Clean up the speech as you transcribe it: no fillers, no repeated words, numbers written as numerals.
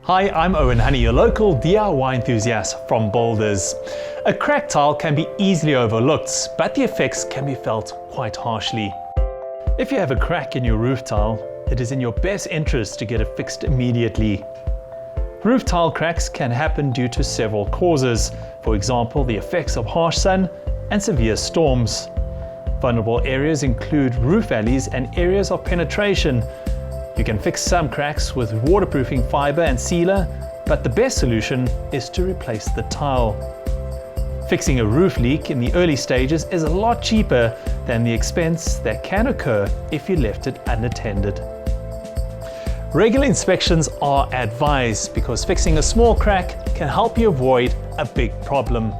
Hi, I'm Owen Honey, your local DIY enthusiast from Boulders. A cracked tile can be easily overlooked, but the effects can be felt quite harshly. If you have a crack in your roof tile, it is in your best interest to get it fixed immediately. Roof tile cracks can happen due to several causes, for example, the effects of harsh sun and severe storms. Vulnerable areas include roof valleys and areas of penetration. You can fix some cracks with waterproofing fiber and sealer, but the best solution is to replace the tile. Fixing a roof leak in the early stages is a lot cheaper than the expense that can occur if you left it unattended. Regular inspections are advised because fixing a small crack can help you avoid a big problem.